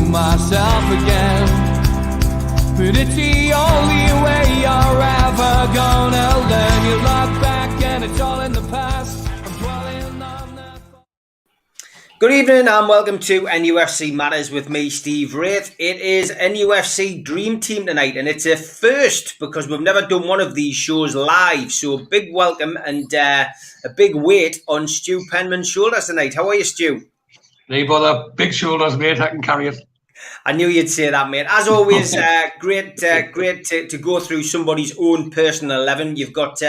myself again. But it's the only way you're ever gonna learn. You look back and it's all in the past. I'm dwelling on the... Good evening and welcome to NUFC Matters with me, Steve Wraith. It is NUFC Dream Team tonight, and it's a first because we've never done one of these shows live. So a big welcome and a big weight on Stu Penman's shoulders tonight. How are you, Stu? Hey, bother. Big shoulders, mate. I can carry it. I knew you'd say that, mate. As always, great to go through somebody's own personal 11. You've got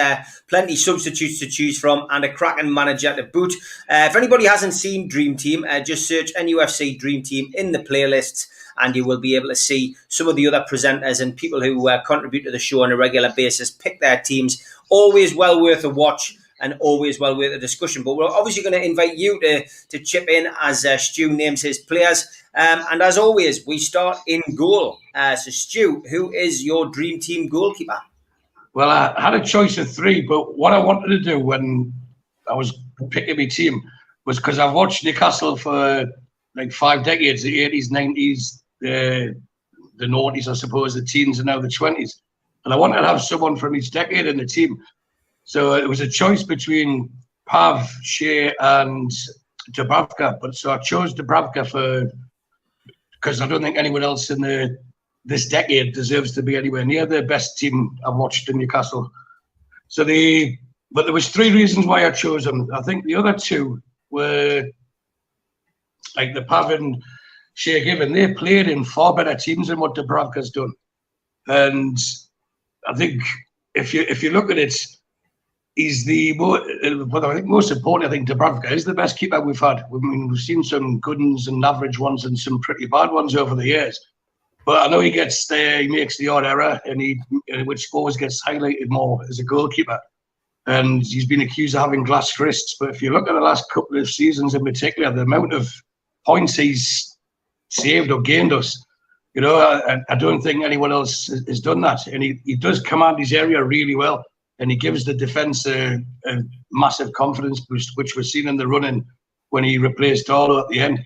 plenty substitutes to choose from and a cracking manager to boot. If anybody hasn't seen Dream Team, just search NUFC Dream Team in the playlists and you will be able to see some of the other presenters and people who contribute to the show on a regular basis, pick their teams. Always well worth a watch and always well worth a discussion. But we're obviously going to invite you to chip in as Stu names his players. And as always, we start in goal. So, Stu, who is your Dream Team goalkeeper? Well, I had a choice of three, but what I wanted to do when I was picking my team was because I've watched Newcastle for like 5 decades, the 80s, 90s, the 90s, I suppose, the teens, and now the 20s. And I wanted to have someone from each decade in the team. So it was a choice between Pav, Shea, and Dubravka. But so I chose Dubravka because I don't think anyone else in this decade deserves to be anywhere near the best team I've watched in Newcastle. But there was 3 reasons why I chose him. I think the other 2 were like the Pav and Shea Given. They played in far better teams than what Dubravka's done. And I think if you look at it, he's but I think most important, I think Dubravka is the best keeper we've had. We've seen some good ones and average ones and some pretty bad ones over the years. But I know he makes the odd error, which always gets highlighted more as a goalkeeper. And he's been accused of having glass wrists. But if you look at the last couple of seasons in particular, the amount of points he's saved or gained us, I don't think anyone else has done that. And he does command his area really well. And he gives the defence a massive confidence boost, which was seen in the running when he replaced Darlow at the end.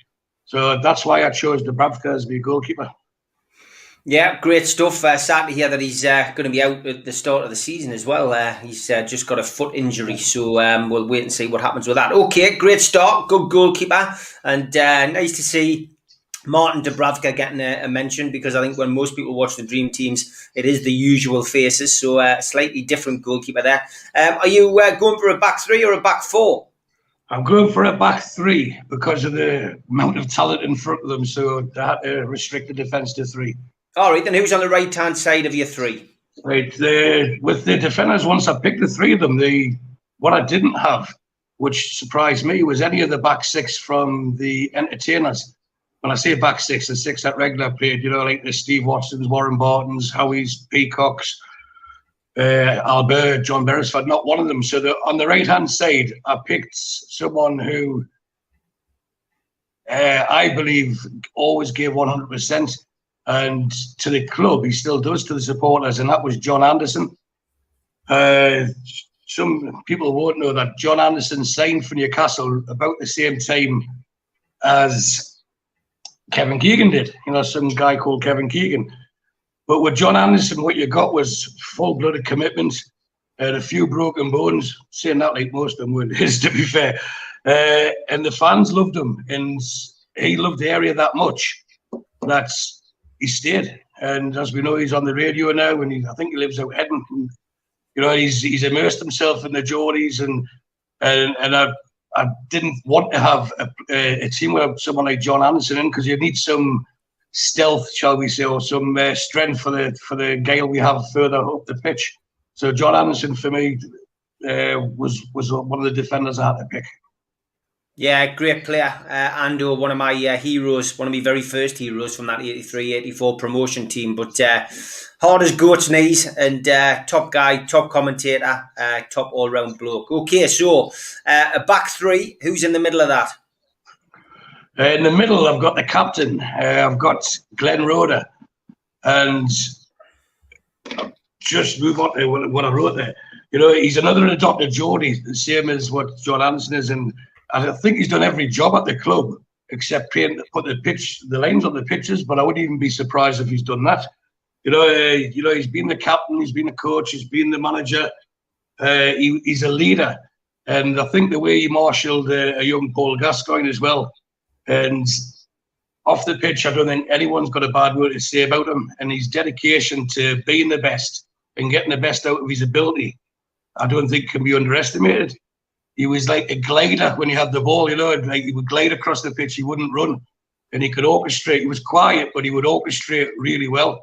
So that's why I chose Dubravka as my goalkeeper. Yeah, great stuff. Sad to hear that he's going to be out at the start of the season as well. He's just got a foot injury, so we'll wait and see what happens with that. Okay, great start. Good goalkeeper. And nice to see Martin Dubravka getting a mention, because I think when most people watch the Dream Teams, it is the usual faces, so a slightly different goalkeeper there. Are you going for a back 3 or a back 4? I'm going for a back 3 because of the amount of talent in front of them, so they had to restrict the defence to 3. All right, then who's on the right-hand side of your 3? Right, with the defenders, once I picked the 3 of them, what I didn't have, which surprised me, was any of the back 6 from the entertainers. When I say back 6, the 6 that regular played, like the Steve Watsons, Warren Bartons, Howies, Peacocks, Albert, John Beresford, not one of them. So on the right-hand side, I picked someone who I believe always gave 100%. And to the club, he still does, to the supporters, and that was John Anderson. Some people won't know that John Anderson signed for Newcastle about the same time as Kevin Keegan did, some guy called Kevin Keegan. But with John Anderson, what you got was full-blooded commitment and a few broken bones, saying that like most of them would, is to be fair. And the fans loved him, and he loved the area that much that he stayed. And as we know, he's on the radio now, and I think he lives out Edmonton. He's immersed himself in the Geordies, and I didn't want to have a team with someone like John Anderson in, because you need some stealth, shall we say, or some strength for the Gale we have further up the pitch. So John Anderson for me was one of the defenders I had to pick. Yeah, great player. Ando, one of my heroes, one of my very first heroes from that 83-84 promotion team. But hard as goat's knees, and top guy, top commentator, top all-round bloke. Okay, so a back 3. Who's in the middle of that? In the middle, I've got the captain. I've got Glenn Roeder. And just move on to what I wrote there. He's another adopted Geordie, the same as what John Anderson is. And I think he's done every job at the club except put the lines on the pitches. But I wouldn't even be surprised if he's done that. He's been the captain, he's been the coach, he's been the manager. He's a leader, and I think the way he marshalled a young Paul Gascoigne as well. And off the pitch, I don't think anyone's got a bad word to say about him. And his dedication to being the best and getting the best out of his ability, I don't think can be underestimated. He was like a glider when he had the ball, like he would glide across the pitch, he wouldn't run. And he could orchestrate. He was quiet, but he would orchestrate really well.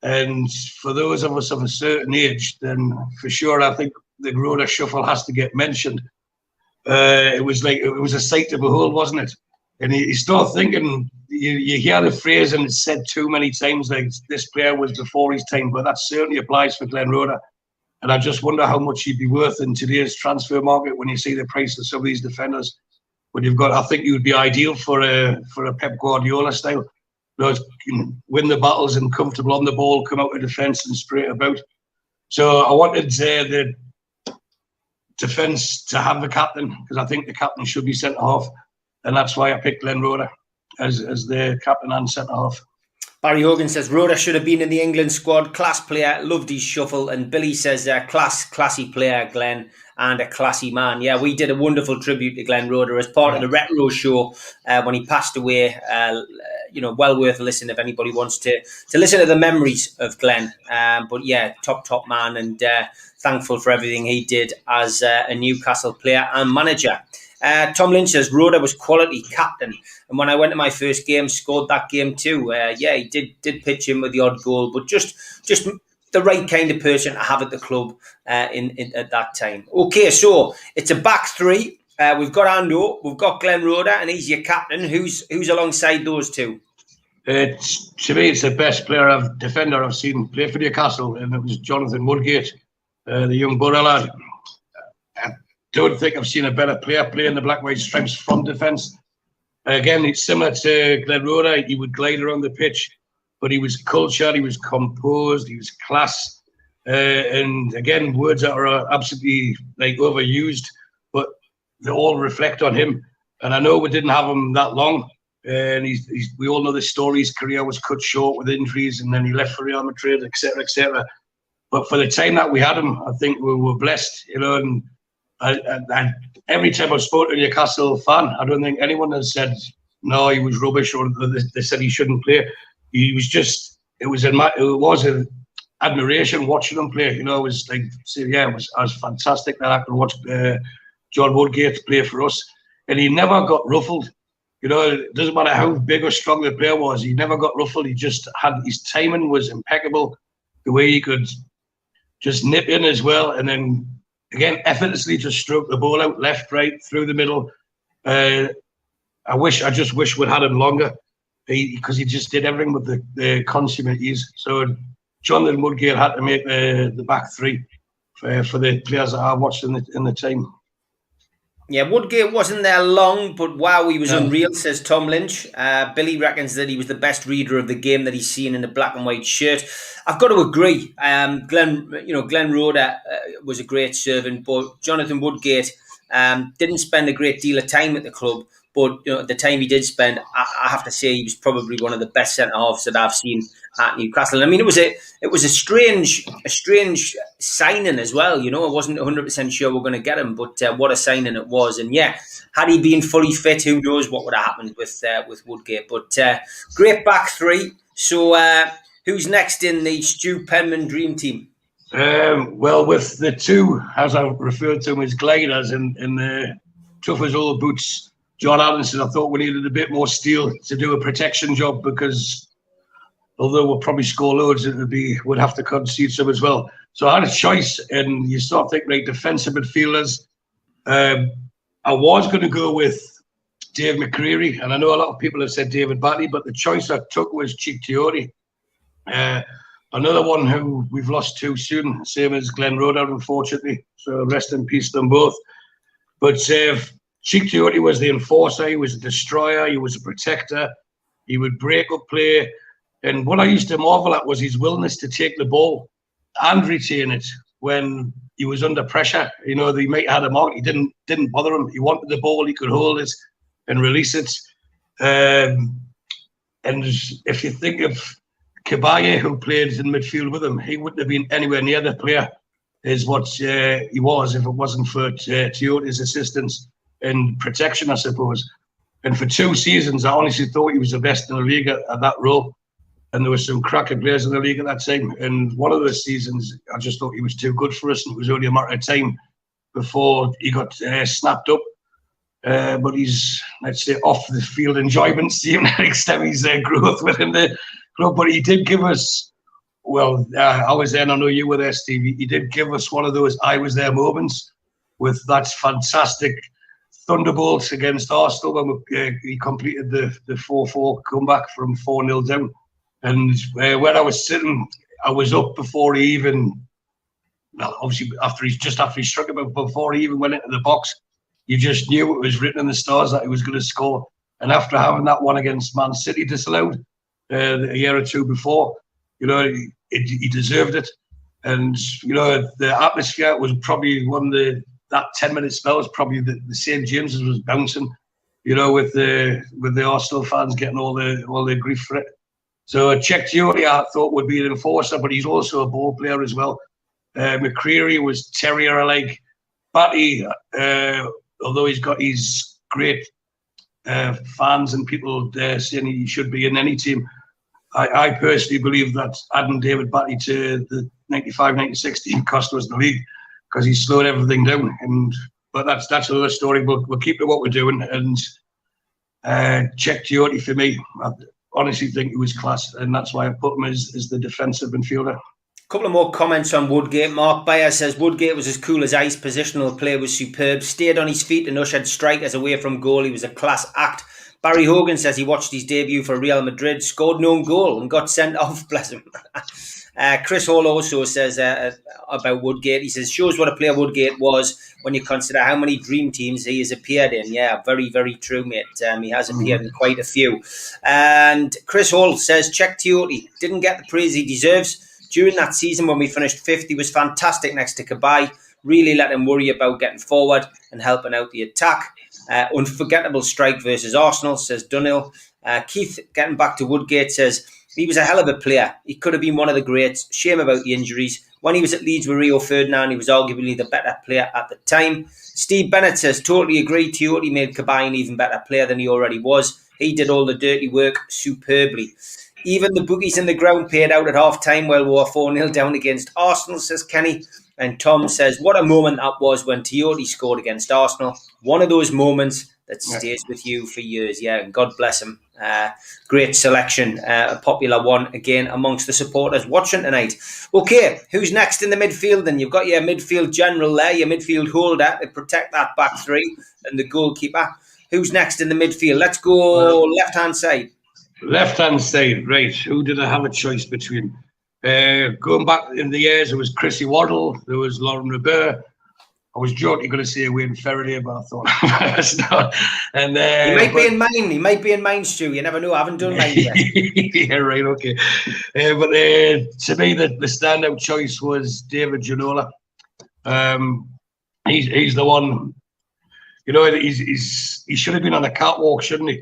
And for those of us of a certain age, then for sure, I think the Roda Shuffle has to get mentioned. It was a sight to behold, wasn't it? And you start thinking, you hear the phrase and it's said too many times, like this player was before his time, but that certainly applies for Glenn Roda. And I just wonder how much he'd be worth in today's transfer market when you see the price of some of these defenders. But I think he would be ideal for a Pep Guardiola style. Win the battles and comfortable on the ball, come out of defence and spray it about. So I wanted the defence to have the captain, because I think the captain should be centre half, and that's why I picked Glenn Roda as the captain and centre half. Barry Hogan says Roda should have been in the England squad. Class player, loved his shuffle. And Billy says classy player, Glenn, and a classy man. Yeah, we did a wonderful tribute to Glenn Roda as part of the Retro Show when he passed away. Well worth a listen if anybody wants to listen to the memories of Glenn. But yeah, top man, and thankful for everything he did as a Newcastle player and manager. Tom Lynch says Roda was quality captain, and when I went to my first game, scored that game too. He did pitch in with the odd goal, but just the right kind of person to have at the club at that time. Okay, so it's a back three. We've got Ando, we've got Glenn Roda, and he's your captain. Who's alongside those two? To me, it's the best defender I've seen play for Newcastle, and it was Jonathan Woodgate, the young Borough lad. I don't think I've seen a better player play in the black-white stripes from defence. Again, it's similar to Glenn Roda. He would glide around the pitch, but he was cultured, he was composed, he was class. And again, words that are absolutely overused, but they all reflect on him. And I know we didn't have him that long. And we all know the story. His career was cut short with injuries, and then he left for Real Madrid, etc., etc. But for the time that we had him, I think we were blessed, And every time I've spoken to a Newcastle fan, I don't think anyone has said no, he was rubbish, or they said he shouldn't play. He was just, it was an admiration watching him play. It was I was fantastic that I could watch John Woodgate play for us, and he never got ruffled. It doesn't matter how big or strong the player was, he never got ruffled. He just had, his timing was impeccable. The way he could just nip in as well, and then again effortlessly just stroke the ball out left, right, through the middle. I just wish we'd had him longer, because he just did everything with the consummate ease. So Jonathan Woodgate had to make the back three for the players that I watched in the team. Yeah, Woodgate wasn't there long, but wow, he was unreal, says Tom Lynch. Billy reckons that he was the best reader of the game that he's seen in the black and white shirt. I've got to agree. Glenn Roda was a great servant, but Jonathan Woodgate didn't spend a great deal of time at the club. But the time he did spend, I have to say, he was probably one of the best centre halves that I've seen at Newcastle. I mean, it was a strange signing as well. I wasn't 100% sure we're going to get him, but what a signing it was. And yeah, had he been fully fit, who knows what would have happened with Woodgate. But great back three. So who's next in the Stu PENMAN Dream Team? Well, with the two, as I referred to them as gliders in the tough as all boots, John Allinson, I thought we needed a bit more steel to do a protection job, because although we'll probably score loads, we'd have to concede some as well. So I had a choice, and you start thinking like defensive midfielders. I was going to go with Dave McCreary, and I know a lot of people have said David Batty, but the choice I took was Cheek Teore. Another one who we've lost too soon, same as Glenn Roda, unfortunately. So rest in peace to them both. But Cheek Teore was the enforcer, he was a destroyer, he was a protector, he would break up play. And what I used to marvel at was his willingness to take the ball and retain it when he was under pressure. He might have had a mark, he didn't bother him. He wanted the ball, he could hold it and release it. And if you think of Kabaye, who played in midfield with him, he wouldn't have been anywhere near the player as what he was if it wasn't for Tiote's assistance and protection, I suppose. And for 2 seasons, I honestly thought he was the best in the league at that role. And there were some cracking players in the league at that time. And one of those seasons, I just thought he was too good for us. And it was only a matter of time before he got snapped up. But he's, let's say, off the field enjoyment seeing next time his growth within the club. But he did give us, well, I was there and I know you were there, Steve. He did give us one of those I was there moments with that fantastic thunderbolt against Arsenal when he completed the 4-4 comeback from 4-0 down. And when I was sitting, I was up before he even, well, obviously after he struck him, before he even went into the box. You just knew it was written in the stars that he was going to score. And after having that one against Man City disallowed a year or 2 before, you know, he deserved it. And, you know, the atmosphere was probably that 10-minute spell was probably the St. James's was bouncing, you know, with the Arsenal fans getting all the grief for it. So Czech Tiote, I thought, would be an enforcer, but he's also a ball player as well. McCreary was terrier-like. Batty, although he's got his great fans and people saying he should be in any team, I personally believe that adding David Batty to the 95-96 team cost us the league because he slowed everything down. But that's another story. We'll keep to what we're doing. And Czech Tiote, for me, I honestly think he was class, and that's why I put him as the defensive midfielder. Couple of more comments on Woodgate. Mark Bayer says Woodgate was as cool as ice. Positional play was superb. Stayed on his feet and ushered strikers away from goal. He was a class act. Barry Hogan says he watched his debut for Real Madrid, scored no goal and got sent off. Bless him. Chris Hall also says about Woodgate. He says, shows what a player Woodgate was when you consider how many dream teams he has appeared in. Yeah, very, very true, mate. He has appeared in quite a few. And Chris Hall says, Czech Tiote didn't get the praise he deserves. During that season when we finished 5th, he was fantastic next to Kabay. Really let him worry about getting forward and helping out the attack. Unforgettable strike versus Arsenal, says Dunhill. Keith, getting back to Woodgate, says he was a hell of a player. He could have been one of the greats. Shame about the injuries. When he was at Leeds with Rio Ferdinand, he was arguably the better player at the time. Steve Bennett says, totally agree. Tiote made Kabay an even better player than he already was. He did all the dirty work superbly. Even the bookies in the ground paid out at half-time while we were 4-0 down against Arsenal, says Kenny. And Tom says, what a moment that was when Tiote scored against Arsenal. One of those moments that stays with you for years. Yeah, and God bless him. Great selection, a popular one, again, amongst the supporters watching tonight. Okay, who's next in the midfield then? You've got your midfield general there, your midfield holder to protect that back three, and the goalkeeper. Who's next in the midfield? Let's go left-hand side. Left-hand side, right. Who did I have a choice between? Going back in the years, there was Chrissy Waddle, there was Lauren Robert. I was joking going to say Wayne Faraday, but I thought that's not. And he might be in mine. He might be in mine, Stu. You never know. I haven't done mine yet. Yeah, right. Okay. But to me, the standout choice was David Ginola. He's the one. You know, he should have been on the catwalk, shouldn't he?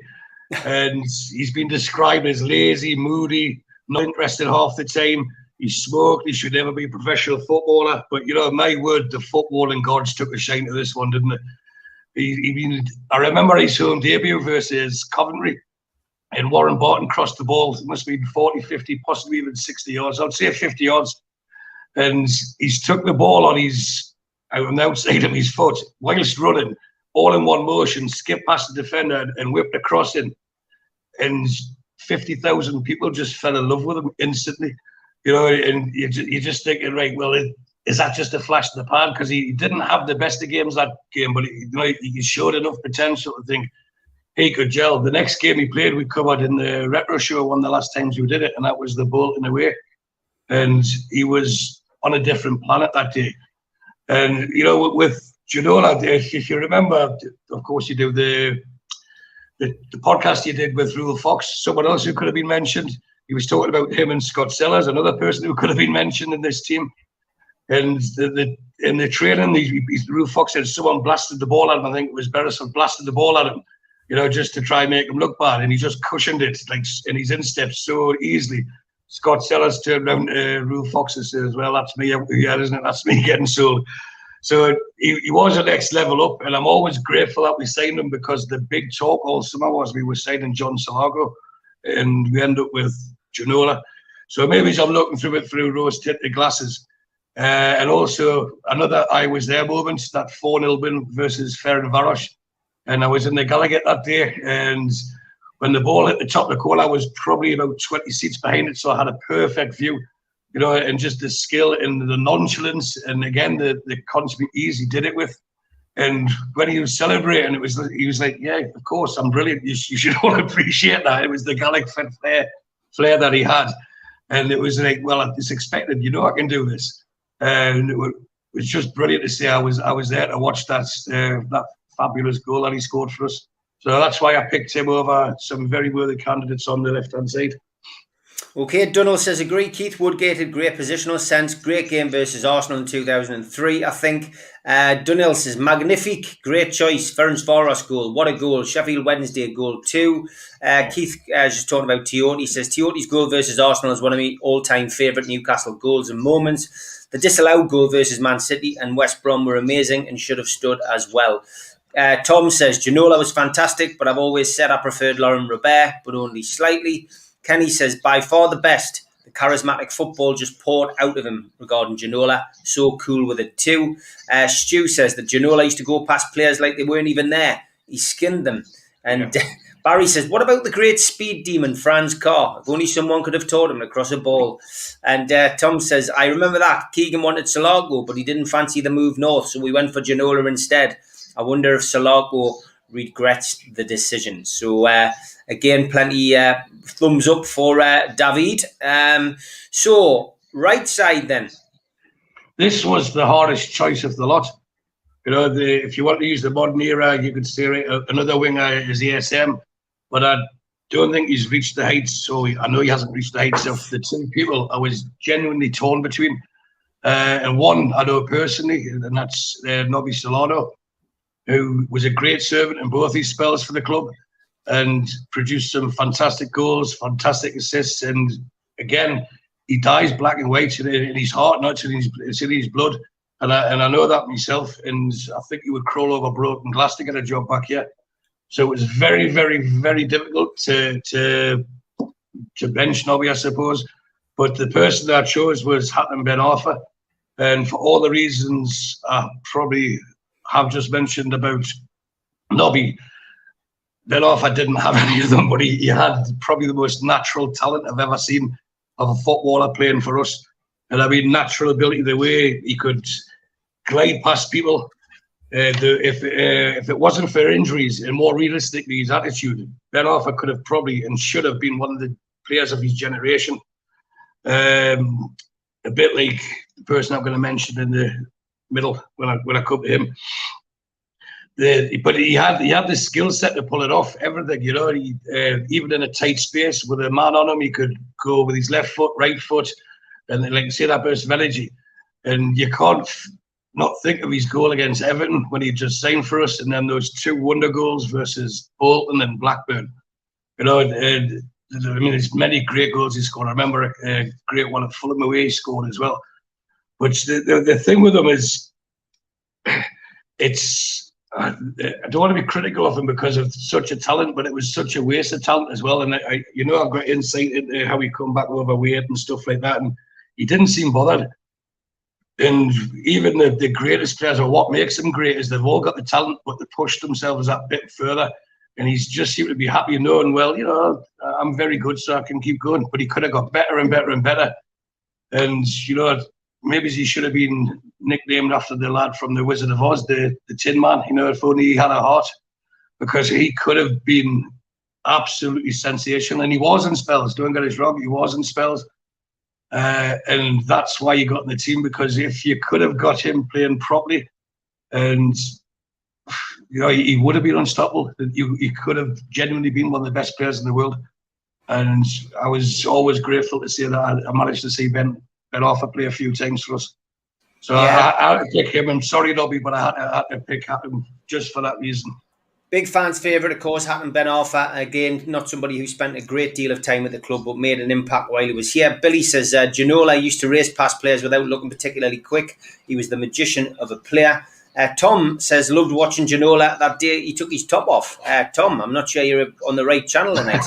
And he's been described as lazy, moody, not interested half the time. He smoked. He should never be a professional footballer. But, you know, my word, the footballing gods took a shine to this one, didn't it? I remember his home debut versus Coventry, and Warren Barton crossed the ball. It must have been 40, 50, possibly even 60 yards. I'd say 50 yards. And he's took the ball on the outside of his foot whilst running, all in one motion, skipped past the defender and whipped across him. And 50,000 people just fell in love with him instantly. You know, and you're just thinking, right, well, is that just a flash in the pan? Because he didn't have the best of games that game, but he showed enough potential to think he could gel. The next game he played, we covered in the retro show, one of the last times we did it, and that was the Bolton away. And he was on a different planet that day. And, you know, with Ginola, if you remember, of course you do, the podcast you did with Rule Fox, someone else who could have been mentioned. He was talking about him and Scott Sellers, another person who could have been mentioned in this team. And in the training, Rule Fox said someone blasted the ball at him. I think it was Beresford blasted the ball at him. you know, just to try and make him look bad, and he just cushioned it, like, in his instep so easily. Scott Sellers turned around to Rule Fox and said, well, that's me, yeah, isn't it? That's me getting sold. So he was a next level up, and I'm always grateful that we signed him, because the big talk all summer was we were signing John Salago, and we end up with Ginola. So maybe I'm looking through it through rose-tinted glasses. And also another I was there moment, that 4-0 win versus Ferencváros. And I was in the Gallagher that day, and when the ball hit the top of the corner, I was probably about 20 seats behind it, so I had a perfect view, you know, and just the skill and the nonchalance, and again the consummate ease he did it with. And when he was celebrating, he was like, yeah, of course, I'm brilliant. You should all appreciate that. It was the Gaelic flair that he had. And it was like, well, it's expected, you know, I can do this. And it was just brilliant to see. I was there to watch that fabulous goal that he scored for us. So that's why I picked him over some very worthy candidates on the left-hand side. Okay, Dunnell says, agree. Keith Woodgate had great positional sense. Great game versus Arsenal in 2003, I think. Dunnell says, magnifique. Great choice. Ferencváros goal. What a goal. Sheffield Wednesday goal too. Keith just talking about Tiote. He says, Tiote's goal versus Arsenal is one of my all-time favourite Newcastle goals and moments. The disallowed goal versus Man City and West Brom were amazing and should have stood as well. Tom says, Ginola was fantastic, but I've always said I preferred Laurent Robert, but only slightly. Kenny says, by far the best. The charismatic football just poured out of him regarding Ginola. So cool with it too. Stu says that Ginola used to go past players like they weren't even there. He skinned them. And Barry says, what about the great speed demon, Franz Carr? If only someone could have taught him to cross a ball. And Tom says, I remember that. Keegan wanted Salago, but he didn't fancy the move north, so we went for Ginola instead. I wonder if Salago regrets the decision. So, again, plenty thumbs up for David. So, right side then. This was the hardest choice of the lot. You know, if you want to use the modern era, you could say another winger is ASM, but I don't think he's reached the heights. So I know he hasn't reached the heights of the two people I was genuinely torn between. And one I know personally, and that's Nobby Solano, who was a great servant in both his spells for the club and produced some fantastic goals, fantastic assists. And again, he dies black and white in his heart, not in his blood. And I know that myself. And I think he would crawl over broken glass to get a job back here. So it was very, very, very difficult to bench Nobby, I suppose. But the person that I chose was Hatem Ben Arfa. And for all the reasons I probably have just mentioned about Nobby, Ben Arfa didn't have any of them, but he had probably the most natural talent I've ever seen of a footballer playing for us. And I mean, natural ability, the way he could glide past people. If it wasn't for injuries and more realistically his attitude, Ben Arfa could have probably and should have been one of the players of his generation. A bit like the person I'm going to mention in the middle when I come to him. But he had the skill set to pull it off. Everything, you know. Even in a tight space with a man on him, he could go with his left foot, right foot, and like say that burst of energy. And you can't not think of his goal against Everton when he just signed for us, and then those two wonder goals versus Bolton and Blackburn. You know, I mean, there's many great goals he scored. I remember a great one at Fulham away he scored as well. But the thing with him is, I don't want to be critical of him because of such a talent, but it was such a waste of talent as well. And I've got insight into how he come back overweight and stuff like that, and he didn't seem bothered. And even the greatest players, or what makes them great, is they've all got the talent, but they pushed themselves that bit further. And he's just seemed to be happy knowing, well, you know, I'm very good, so I can keep going. But he could have got better and better and better. And, you know, maybe he should have been nicknamed after the lad from The Wizard of Oz, the Tin Man, you know, if only he had a heart. Because he could have been absolutely sensational. And he was in spells, don't get us wrong, he was in spells. And that's why you got in the team, because if you could have got him playing properly, and you know, he would have been unstoppable. He could have genuinely been one of the best players in the world. And I was always grateful to see that I managed to see Ben Arfa play a few times for us. So yeah. I had to pick him. I'm sorry, Nobby, but I had to pick him just for that reason. Big fans' favourite, of course, Hatton Ben Arfa. Again, not somebody who spent a great deal of time at the club, but made an impact while he was here. Billy says, Ginola used to race past players without looking particularly quick. He was the magician of a player. Tom says, loved watching Ginola that day he took his top off. Tom, I'm not sure you're on the right channel tonight,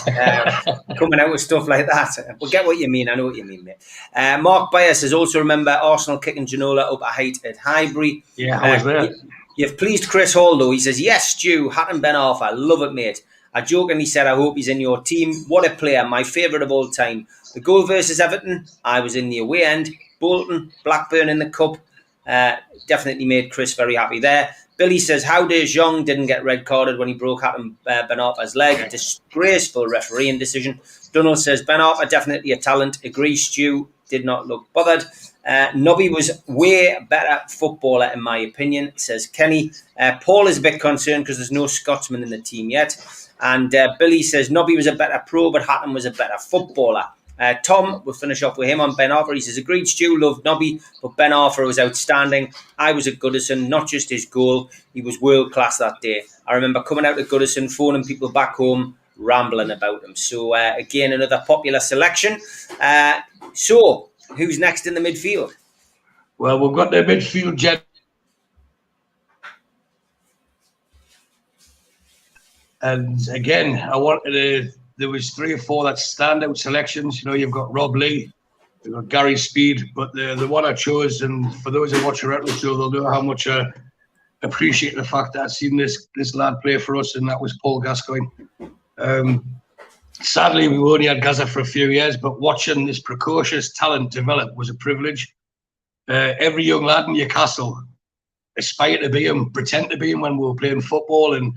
coming out with stuff like that. But get what you mean. I know what you mean, mate. Mark Bayer says, also remember Arsenal kicking Ginola up a height at Highbury. Yeah, I was there. You've pleased Chris Hall, though. He says, yes, Stu, Hatton Ben Arfa. Love it, mate. I jokingly said, I hope he's in your team. What a player. My favourite of all time. The goal versus Everton, I was in the away end. Bolton, Blackburn in the cup. Definitely made Chris very happy there. Billy says, how De Jong didn't get red carded when he broke Hatton Ben Arfa's leg. Disgraceful refereeing decision. Donald says, Ben Arfa, definitely a talent. Agree, Stu. Did not look bothered. Nobby was way better footballer, in my opinion, says Kenny. Paul is a bit concerned because there's no Scotsman in the team yet. And Billy says, Nobby was a better pro, but Hatton was a better footballer. Tom, we'll finish off with him on Ben Arfa. He says, agreed, Stu, loved Nobby, but Ben Arfa was outstanding. I was at Goodison, not just his goal. He was world-class that day. I remember coming out of Goodison, phoning people back home, rambling about him. So, again, another popular selection. So, who's next in the midfield? Well, we've got the midfield jet. And again, there was 3 or 4 that standout selections. You know, you've got Rob Lee, you've got Gary Speed, but the one I chose, and for those who watch the retro show, they'll know how much I appreciate the fact that I've seen this lad play for us, and that was Paul Gascoigne. Sadly, we only had Gaza for a few years, but watching this precocious talent develop was a privilege. Every young lad in Newcastle aspired to be him, pretend to be him when we were playing football, and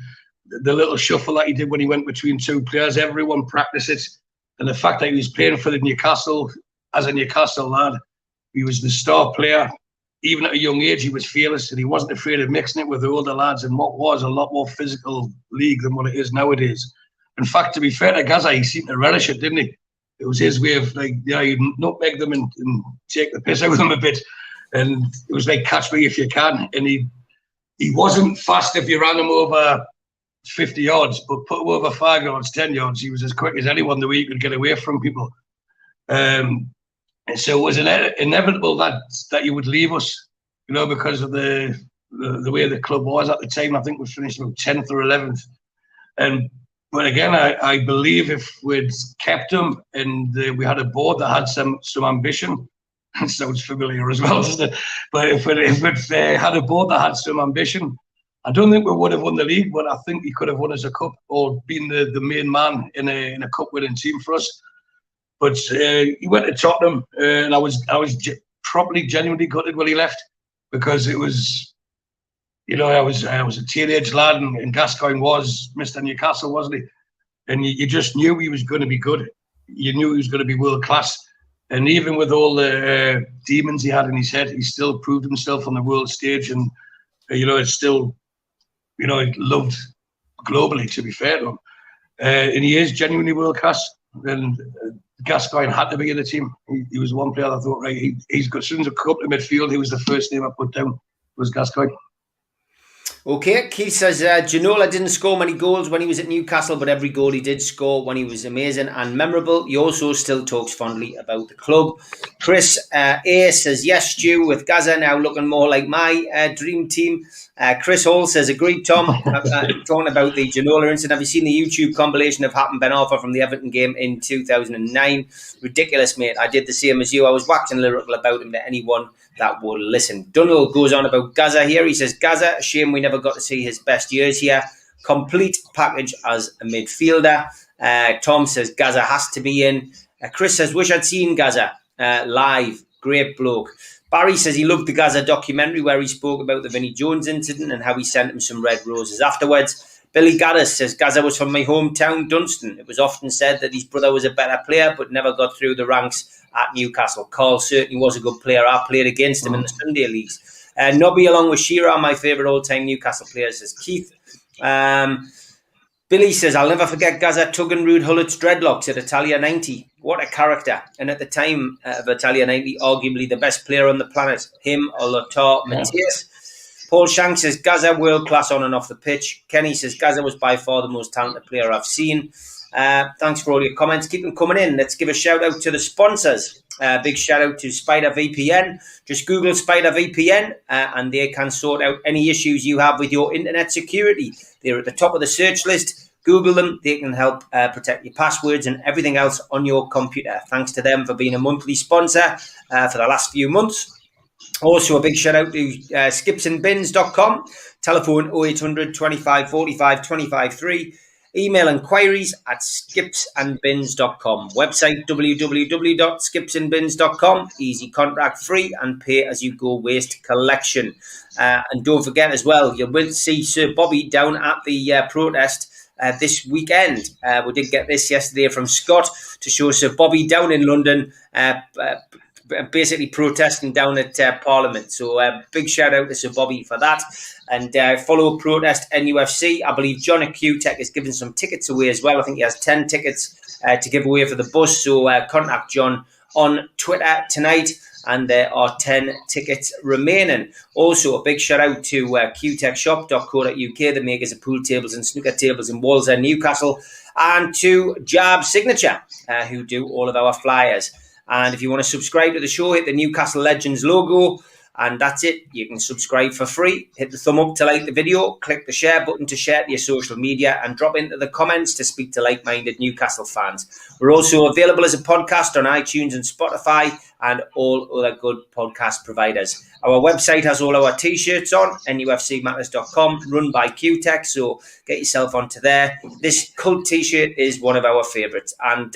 the little shuffle that he did when he went between 2 players, everyone practiced it. And the fact that he was playing for the Newcastle, as a Newcastle lad, he was the star player. Even at a young age, he was fearless, and he wasn't afraid of mixing it with the older lads in what was a lot more physical league than what it is nowadays. In fact, to be fair to Gaza, he seemed to relish it, didn't he? It was his way of, like, you know, you'd nutmeg them and take the piss out of them a bit. And it was like, catch me if you can. And he wasn't fast if you ran him over 50 yards, but put him over 5 yards, 10 yards, he was as quick as anyone the way he could get away from people. And so it was inevitable that you would leave us, you know, because of the way the club was at the time. I think we finished about 10th or 11th. But again, I believe if we'd kept him and we had a board that had some ambition, it sounds familiar as well, doesn't it? But if we'd had a board that had some ambition, I don't think we would have won the league, but I think he could have won us a cup or been the main man in a cup-winning team for us. But he went to Tottenham, and I was properly, genuinely gutted when he left, because it was, you know, I was a teenage lad, and Gascoigne was Mr. Newcastle, wasn't he? And you just knew he was going to be good. You knew he was going to be world class. And even with all the demons he had in his head, he still proved himself on the world stage, and you know, it's still, you know, loved globally, to be fair to him. And he is genuinely world class. And Gascoigne had to be in the team. He was one player that I thought, right, he's got, as soon as I come up to midfield, he was the first name I put down, was Gascoigne. Okay, Keith says, Ginola didn't score many goals when he was at Newcastle, but every goal he did score when he was amazing and memorable. He also still talks fondly about the club. Chris A says, yes, Stu, with Gaza now looking more like my dream team. Chris Hall says, agreed, Tom. Talking about the Ginola incident, have you seen the YouTube compilation of Hatton Ben Arfa from the Everton game in 2009? Ridiculous, mate. I did the same as you. I was waxing lyrical about him to anyone that will listen. Dunhill goes on about Gaza here. He says, Gaza, a shame we never got to see his best years here. Complete package as a midfielder. Tom says, Gaza has to be in. Chris says, wish I'd seen Gaza live. Great bloke. Barry says he loved the Gaza documentary where he spoke about the Vinnie Jones incident and how he sent him some red roses afterwards. Billy Gaddis says, Gaza was from my hometown, Dunstan. It was often said that his brother was a better player but never got through the ranks at Newcastle. Carl certainly was a good player. I played against him in the Sunday leagues. Nobby along with Shearer, my favourite all-time Newcastle player, says Keith. Billy says, I'll never forget Gaza tugging Rude Hullett's dreadlocks at Italia 90. What a character. And at the time of Italia 90, arguably the best player on the planet. Him or Lothar Matthäus. Paul Shank says, Gaza, world class on and off the pitch. Kenny says, Gaza was by far the most talented player I've seen. Thanks for all your comments. Keep them coming in. Let's give a shout out to the sponsors. Big shout out to Spider VPN. Just Google Spider VPN and they can sort out any issues you have with your internet security. They're at the top of the search list. Google them. They can help protect your passwords and everything else on your computer. Thanks to them for being a monthly sponsor for the last few months. Also, a big shout out to skipsandbins.com. Telephone 0800 25 45 25 3. Email inquiries at skipsandbins.com. Website www.skipsandbins.com. Easy contract free and pay as you go waste collection. And don't forget as well, you will see Sir Bobby down at the protest this weekend. We did get this yesterday from Scott to show Sir Bobby down in London, basically protesting down at Parliament. So big shout out to Sir Bobby for that. And follow Protest NUFC. I believe John at QTech is giving some tickets away as well. I think he has 10 tickets to give away for the bus. So contact John on Twitter tonight. And there are 10 tickets remaining. Also, a big shout out to qtechshop.co.uk, the makers of pool tables and snooker tables in Walsall, Newcastle, and to Jab Signature, who do all of our flyers. And if you want to subscribe to the show, hit the Newcastle Legends logo. And that's it. You can subscribe for free. Hit the thumb up to like the video. Click the share button to share to your social media. And drop into the comments to speak to like-minded Newcastle fans. We're also available as a podcast on iTunes and Spotify and all other good podcast providers. Our website has all our T-shirts on, nufcmatters.com, run by QTech. So get yourself onto there. This cult T-shirt is one of our favourites. And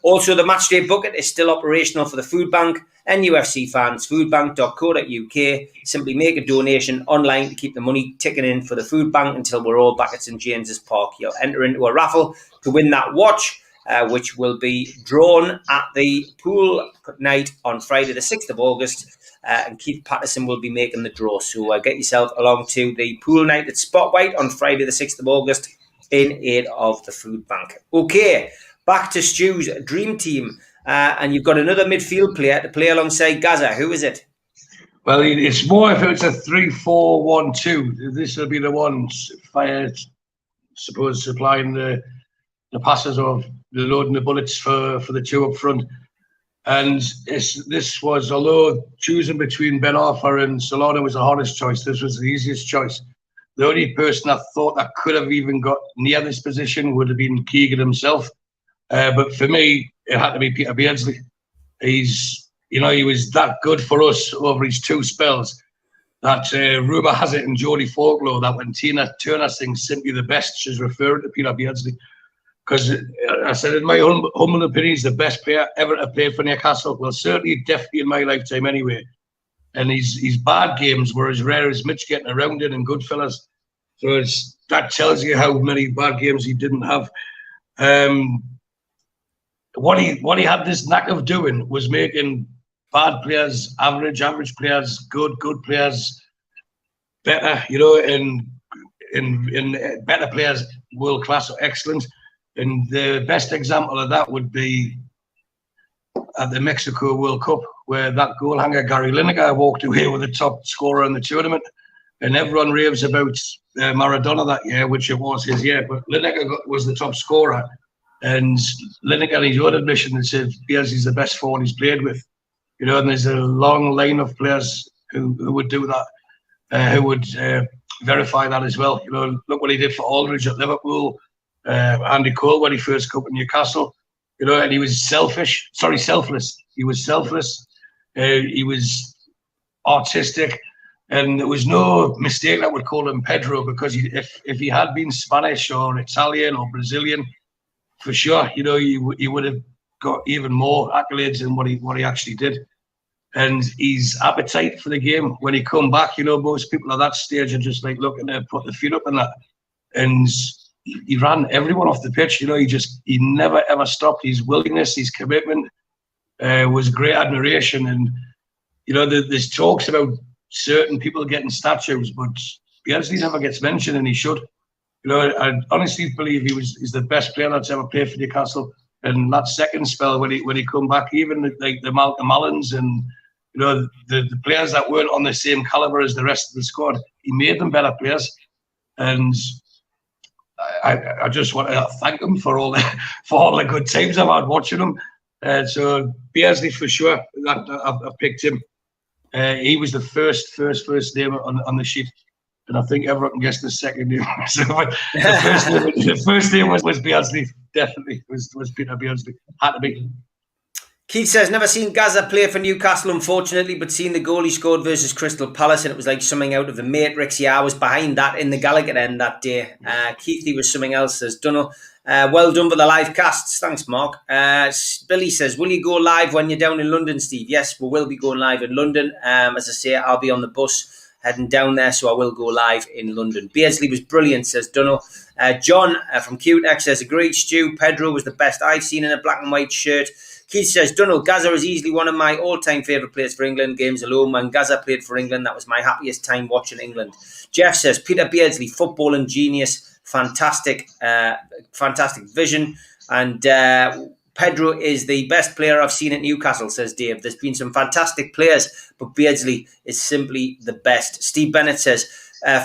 also the Matchday Bucket is still operational for the food bank. NUFC fans, foodbank.co.uk. Simply make a donation online to keep the money ticking in for the food bank until we're all back at St James's Park. You'll enter into a raffle to win that watch, which will be drawn at the pool night on Friday the 6th of August. And Keith Patterson will be making the draw. So get yourself along to the pool night at Spot White on Friday the 6th of August in aid of the food bank. Okay, back to Stu's dream team. And you've got another midfield player to play alongside Gaza. Who is it? Well, it's more if it's a 3-4-1-2. This will be the ones, I suppose, supplying the passes of the loading the bullets for the two up front. And this was, although choosing between Ben Arthur and Solana was the hardest choice, this was the easiest choice. The only person I thought that could have even got near this position would have been Keegan himself. But for me, it had to be Peter Beardsley. He was that good for us over his two spells. That rumour has it in Jodie Folklore that when Tina Turner sings Simply the Best, she's referring to Peter Beardsley. Because I said, in my humble opinion, he's the best player ever to play for Newcastle. Well, certainly, definitely in my lifetime anyway. And his bad games were as rare as Mitch getting around it and Goodfellas. So that tells you how many bad games he didn't have. What he had this knack of doing was making bad players average players good players better, and better players world class or excellent. And the best example of that would be at the Mexico World Cup, where that goal hanger Gary Lineker walked away with the top scorer in the tournament, and everyone raves about Maradona that year, which it was his year, but Lineker was the top scorer. And Lineker, in his own admission, said Beardsley's the best forward he's played with. And there's a long line of players who would do that, who would verify that as well. Look what he did for Aldridge at Liverpool, Andy Cole when he first came to Newcastle. And he was selfless. He was selfless. He was artistic. And there was no mistake that would call him Pedro, because if he had been Spanish or Italian or Brazilian, for sure, he would have got even more accolades than what he actually did. And his appetite for the game when he come back, most people at that stage are just like looking to put the feet up and that. And he ran everyone off the pitch. He never ever stopped. His willingness, his commitment was great admiration. And there's talks about certain people getting statues, but Beardsley never gets mentioned, and he should. I honestly believe he's the best player that's ever played for Newcastle. And that second spell when he come back, even like the Malcolm Allens and the players that weren't on the same caliber as the rest of the squad, he made them better players, and I just want to thank him for all the good times I've had watching him. So Beardsley for sure. I picked him. He was the first name on the sheet, and I think everyone can guess the second name. So the first name was Beardsley. Definitely was Peter Beardsley. Had to be. Keith says, never seen Gaza play for Newcastle, unfortunately, but seen the goal he scored versus Crystal Palace, and it was like something out of the Matrix. Yeah, I was behind that in the Gallagher end that day. Keithy was something else, says Dunnell. Well done for the live casts. Thanks, Mark. Billy says, will you go live when you're down in London, Steve? Yes, we will be going live in London. As I say, I'll be on the bus heading down there, so I will go live in London. Beardsley was brilliant, says Dunnell. John from QTech says, agreed, Stu. Pedro was the best I've seen in a black and white shirt. Keith says, Dunnell, Gaza is easily one of my all-time favourite players for England. Games alone, when Gaza played for England, that was my happiest time watching England. Jeff says, Peter Beardsley, footballing genius, fantastic vision. And Pedro is the best player I've seen at Newcastle, says Dave. There's been some fantastic players, but Beardsley is simply the best. Steve Bennett says,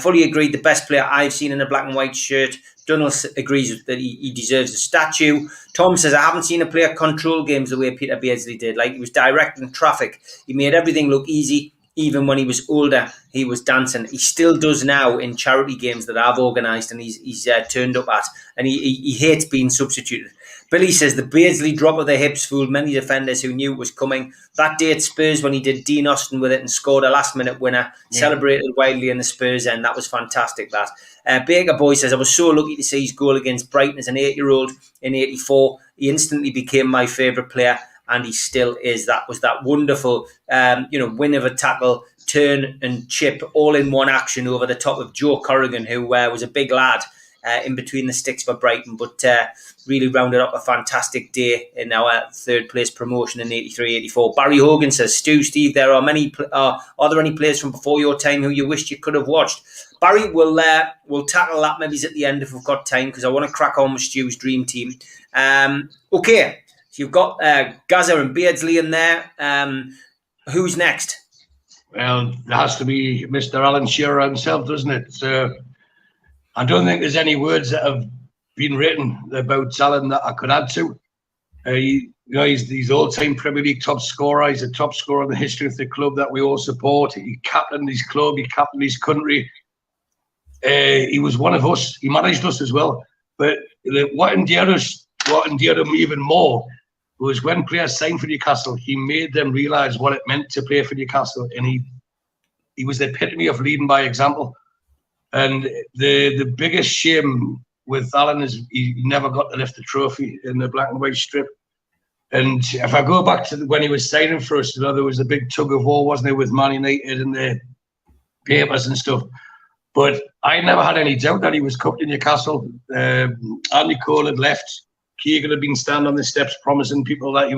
fully agreed, the best player I've seen in a black and white shirt. Dunnell agrees that he deserves a statue. Tom says, I haven't seen a player control games the way Peter Beardsley did. Like, he was directing traffic. He made everything look easy. Even when he was older, he was dancing. He still does now in charity games that I've organised and he's turned up at. And he hates being substituted. Billy says, the Beardsley drop of the hips fooled many defenders who knew it was coming. That day at Spurs when he did Dean Austin with it and scored a last-minute winner, celebrated widely in the Spurs end. That was fantastic, that. Baker Boy says, I was so lucky to see his goal against Brighton as an 8-year-old in 84. He instantly became my favourite player, and he still is. That was that wonderful win of a tackle, turn and chip, all in one action over the top of Joe Corrigan, who was a big lad in between the sticks for Brighton, but really rounded up a fantastic day in our third place promotion in 83-84. Barry Hogan says, Steve, there are there any players from before your time who you wished you could have watched? Barry, we'll tackle that maybe at the end if we've got time, because I want to crack on with Stu's dream team. Okay, so you've got Gaza and Beardsley in there. Who's next? Well, it has to be Mr. Alan Shearer himself, doesn't it? I don't think there's any words that have been written about Alan that I could add to. He's all-time Premier League top scorer. He's a top scorer in the history of the club that we all support. He captained his club. He captained his country. He was one of us. He managed us as well. But what endeared him even more was when players signed for Newcastle, he made them realise what it meant to play for Newcastle, and he was the epitome of leading by example. And the biggest shame with Alan is he never got to lift the trophy in the black and white strip. And if I go back to when he was signing for us, there was a big tug of war, wasn't there, with Man United and the papers and stuff. But I never had any doubt that he was coming to Newcastle. Andy Cole had left. Keegan had been standing on the steps promising people that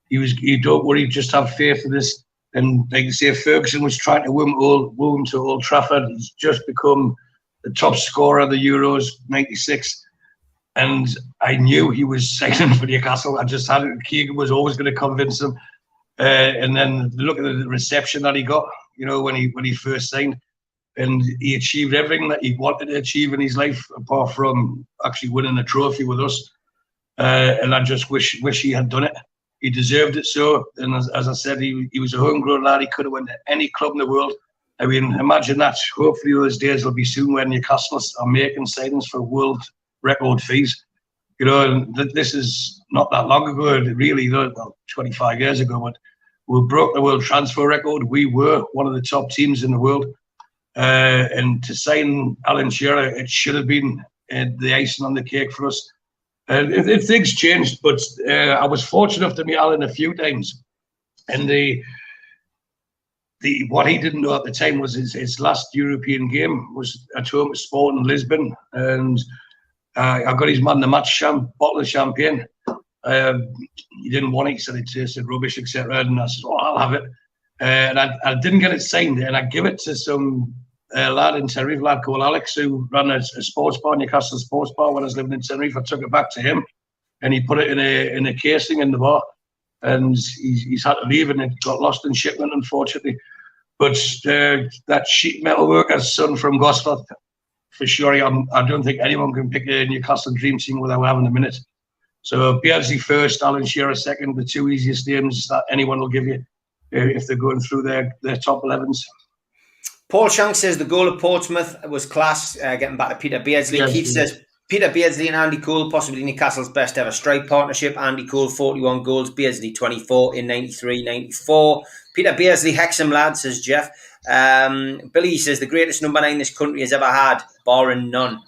he don't worry, just have faith in this. And like you say, Ferguson was trying to woo him to Old Trafford. He's just become the top scorer of the Euros, 96. And I knew he was signing for Newcastle. I just had it. Keegan was always going to convince him. And then look at the reception that he got, when he first signed. And he achieved everything that he wanted to achieve in his life, apart from actually winning a trophy with us. And I just wish he had done it. He deserved it so. And as I said, he was a homegrown lad. He could have went to any club in the world. I mean, imagine that. Hopefully those days will be soon when Newcastle are making signings for world record fees. And this is not that long ago, really, 25 years ago. But we broke the world transfer record. We were one of the top teams in the world. And to sign Alan Shearer, it should have been the icing on the cake for us. Things changed, but I was fortunate enough to meet Alan a few times. And what he didn't know at the time was his last European game was at home at Sporting Lisbon. And I got his man the match bottle of champagne. He didn't want it. He said it tasted rubbish, etc. And I said, I'll have it. And I didn't get it signed. And I give it to some lad in Tenerife, lad called Alex, who ran a sports bar, Newcastle sports bar, when I was living in Tenerife. I took it back to him, and he put it in a casing in the bar, and he's had to leave, and it got lost in shipment, unfortunately. But that sheet metal worker's son from Gosforth, for sure, I don't think anyone can pick a Newcastle Dream Team without having a minute. So Beardsley first, Alan Shearer second, the two easiest names that anyone will give you if they're going through their top 11s. Paul Shank says the goal at Portsmouth was class, getting back to Peter Beardsley. Yes, Keith says Peter Beardsley and Andy Cole, possibly Newcastle's best ever strike partnership. Andy Cole, 41 goals, Beardsley 24 in 93-94. Peter Beardsley, Hexham lad, says Jeff. Billy says the greatest number 9 this country has ever had, barring none.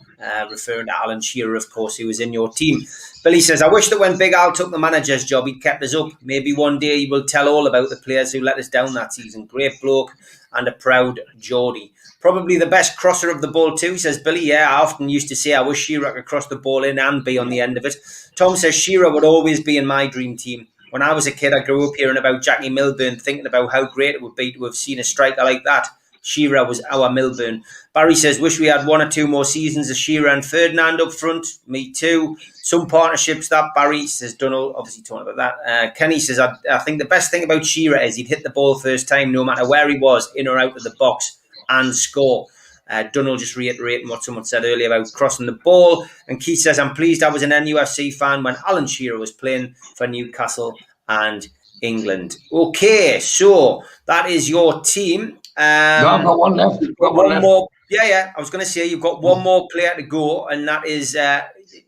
Referring to Alan Shearer, of course, who was in your team. Billy says, I wish that when Big Al took the manager's job, he'd kept us up. Maybe one day he will tell all about the players who let us down that season. Great bloke and a proud Geordie. Probably the best crosser of the ball too, says Billy. Yeah, I often used to say I wish Shearer could cross the ball in and be on the end of it. Tom says Shearer would always be in my dream team. When I was a kid, I grew up hearing about Jackie Milburn, thinking about how great it would be to have seen a striker like that. Shearer was our Milburn. Barry says, wish we had 1 or 2 more seasons of Shearer and Ferdinand up front. Me too. Some partnerships that Barry says, Dunnell, obviously talking about that. Kenny says, I think the best thing about Shearer is he'd hit the ball first time, no matter where he was, in or out of the box, and score. Dunnell just reiterating what someone said earlier about crossing the ball. And Keith says, I'm pleased I was an NUFC fan when Alan Shearer was playing for Newcastle and England. Okay, so that is your team. No, I've got one left. One more. Yeah. I was going to say you've got one more player to go, and that is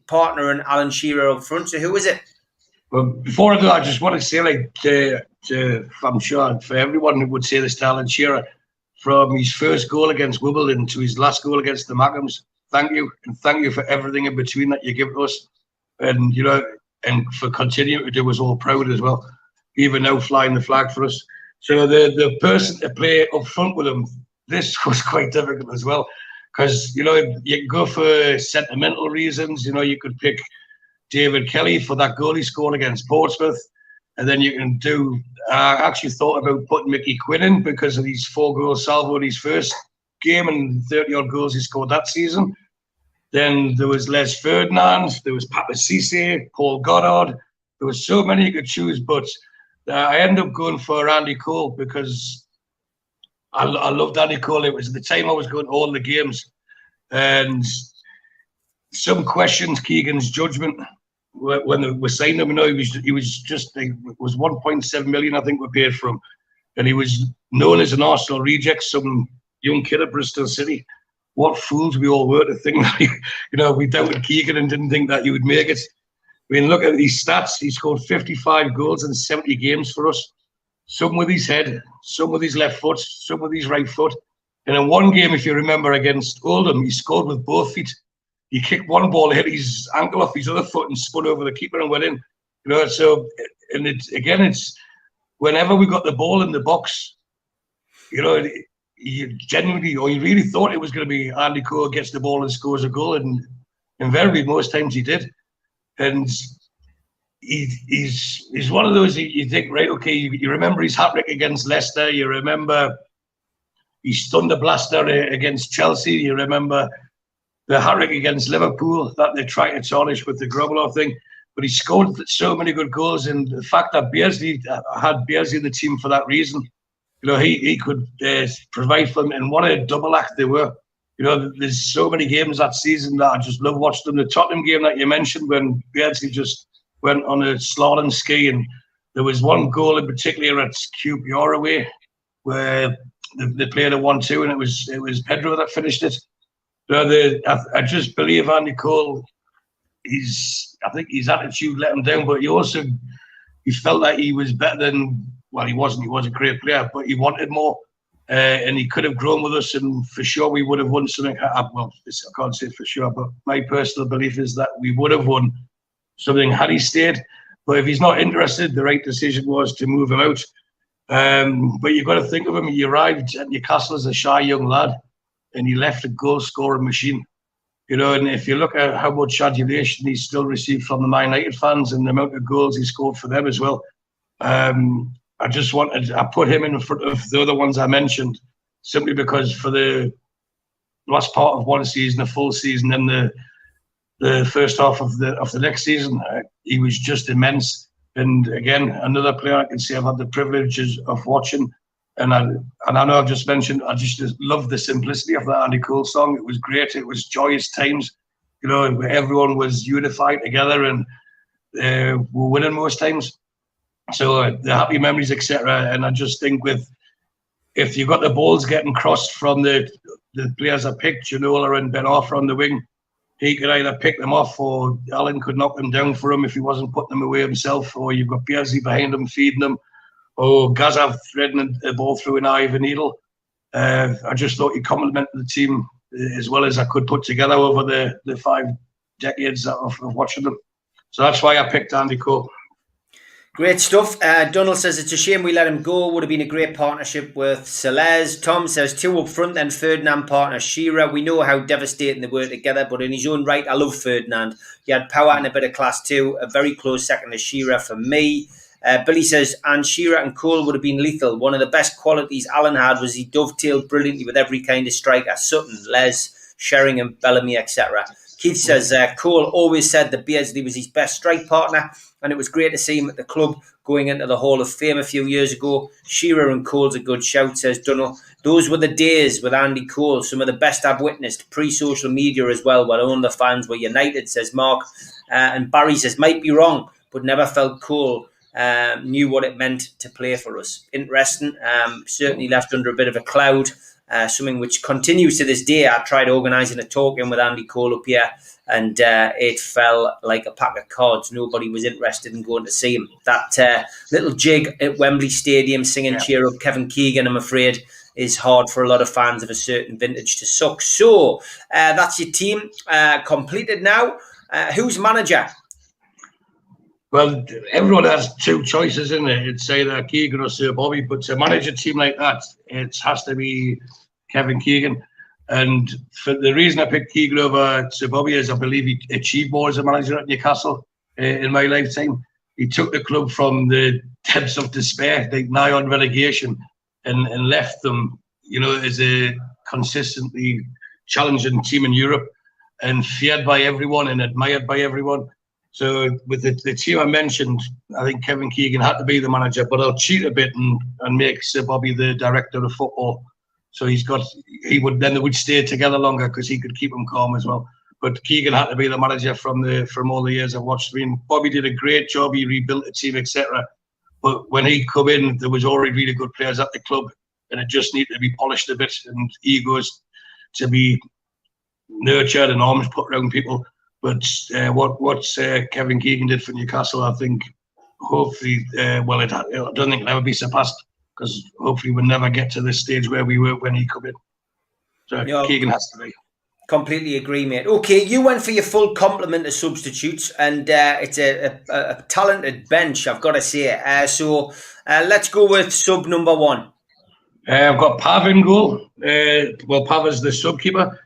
partner and Alan Shearer up front. So who is it? Well, before I do, I just want to say, I'm sure for everyone who would say this to Alan Shearer, from his first goal against Wimbledon to his last goal against the Mackhams, thank you, and thank you for everything in between that you give to us, and and for continuing to do us all proud as well, even now flying the flag for us. So the person to play up front with him, this was quite difficult as well, because you can go for sentimental reasons. You could pick David Kelly for that goal he scored against Portsmouth, and then you can do. I actually thought about putting Mickey Quinn in because of his 4-goal salvo in his first game and 30-odd goals he scored that season. Then there was Les Ferdinand, there was Papa Cisse, Paul Goddard. There was so many you could choose, but I ended up going for Andy Cole because I loved Andy Cole. It was the time I was going to all the games, and some questions Keegan's judgment when they were signing him. He was just it was 1.7 million I think we paid for him, and he was known as an Arsenal reject, some young kid at Bristol City. What fools we all were to think that we doubted Keegan and didn't think that he would make it. I mean, look at these stats. He scored 55 goals in 70 games for us. Some with his head, some with his left foot, some with his right foot. And in one game, if you remember, against Oldham, he scored with both feet. He kicked one ball, hit his ankle off his other foot and spun over the keeper and went in. So, and it's whenever we got the ball in the box, he genuinely, or he really thought it was going to be Andy Cole gets the ball and scores a goal. And invariably, most times he did. And he's one of those you think, right, okay, you remember his hat-trick against Leicester, you remember his thunder blaster against Chelsea, you remember the hat-trick against Liverpool that they tried to tarnish with the Grobbelaar thing, but he scored so many good goals, and the fact that Beardsley had Beardsley in the team for that reason, he could provide for them, and what a double act they were. There's so many games that season that I just love watching them. The Tottenham game that you mentioned when Beardsley just went on a slalom ski, and there was one goal in particular at QPR away where they played a 1-2, and it was Pedro that finished it. I just believe Andy Cole. I think his attitude let him down, but he felt like he was better than. Well, he wasn't. He was a great player, but he wanted more. And he could have grown with us, and for sure we would have won something. Well, I can't say for sure, but my personal belief is that we would have won something had he stayed. But if he's not interested, the right decision was to move him out. But you've got to think of him. He arrived at Newcastle as a shy young lad, and he left a goal-scoring machine. And if you look at how much adulation he still received from the Man United fans and the amount of goals he scored for them as well, I put him in front of the other ones I mentioned simply because for the last part of one season, a full season, and the first half of the next season, he was just immense. And again, another player I can say I've had the privilege of watching And I know I've just mentioned, I just love the simplicity of that Andy Cole song. It was great. It was joyous times, you know, where everyone was unified together and we're winning most times. So the happy memories, etc. And I just think if you've got the balls getting crossed from the players I picked, Ginola and Ben Arthur on the wing, he could either pick them off or Alan could knock them down for him if he wasn't putting them away himself, or you've got Beasley behind him feeding them, or Gaza threading the ball through an eye of a needle. I just thought he complimented the team as well as I could put together over the 5 decades of watching them. So that's why I picked Andy Cole. Great stuff. Donald says it's a shame we let him go. Would have been a great partnership with Celez. Tom says 2 up front, then Ferdinand partner Shearer. We know how devastating they were together, but in his own right, I love Ferdinand. He had power and a bit of class too. A very close second to Shearer for me. Billy says, and Shearer and Cole would have been lethal. One of the best qualities Alan had was he dovetailed brilliantly with every kind of striker. Sutton, Les, Sheringham, Bellamy, etc. Keith says, Cole always said that Beardsley was his best strike partner, and it was great to see him at the club going into the Hall of Fame a few years ago. Shearer and Cole's a good shout, says Dunno. Those were the days with Andy Cole, some of the best I've witnessed, pre-social media as well, where all the fans were united, says Mark. And Barry says, might be wrong, but never felt Cole knew what it meant to play for us. Interesting. Certainly left under a bit of a cloud, something which continues to this day. I tried organising a talk-in with Andy Cole up here, and it fell like a pack of cards. Nobody was interested in going to see him. That little jig at Wembley Stadium singing Cheer Up Kevin Keegan, I'm afraid, is hard for a lot of fans of a certain vintage to suck. So that's your team completed now. Who's manager? Well, everyone has 2 choices, isn't it? It's either Keegan or Sir Bobby, but to manage a team like that, it has to be Kevin Keegan. And for the reason I picked Keegan over Sir Bobby is I believe he achieved more as a manager at Newcastle in my lifetime. He took the club from the depths of despair, like nigh on relegation, and left them, you know, as a consistently challenging team in Europe and feared by everyone and admired by everyone. So with the team I mentioned, I think Kevin Keegan had to be the manager, but I'll cheat a bit and make Sir Bobby the director of football. So they would stay together longer because he could keep them calm as well. But Keegan had to be the manager from all the years I've watched. I mean, Bobby did a great job. He rebuilt the team, etc. But when he come in, there was already really good players at the club, and it just needed to be polished a bit and egos to be nurtured and arms put around people. But what Kevin Keegan did for Newcastle, I think, hopefully, I don't think it'll ever be surpassed, because hopefully we'll never get to this stage where we were when he came in. So Keegan has to be. Completely agree, mate. Okay, you went for your full complement of substitutes, and it's a talented bench, I've got to say. So let's go with sub number 1. I've got Pav in goal. Pav is the sub-keeper.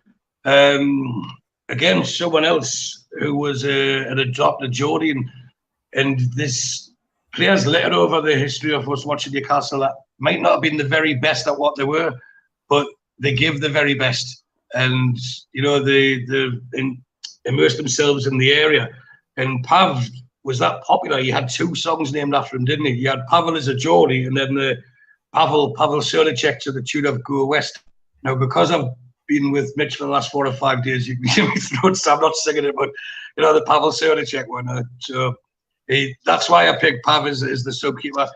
Again, someone else who was an adopted Geordie, and this players littered over the history of us watching Newcastle that might not have been the very best at what they were, but they give the very best, and you know they immersed themselves in the area. And Pav was that popular. He had 2 songs named after him, didn't he? He had Pavel as a Geordie, and then the Pavel Sernacek to the tune of Go West. Now, because I've been with Mitch for the last 4 or 5 days, you can hear me throat, so I'm not singing it, but you know the Pavel Sernacek one. So that's why I picked Pav as the sub-keeper.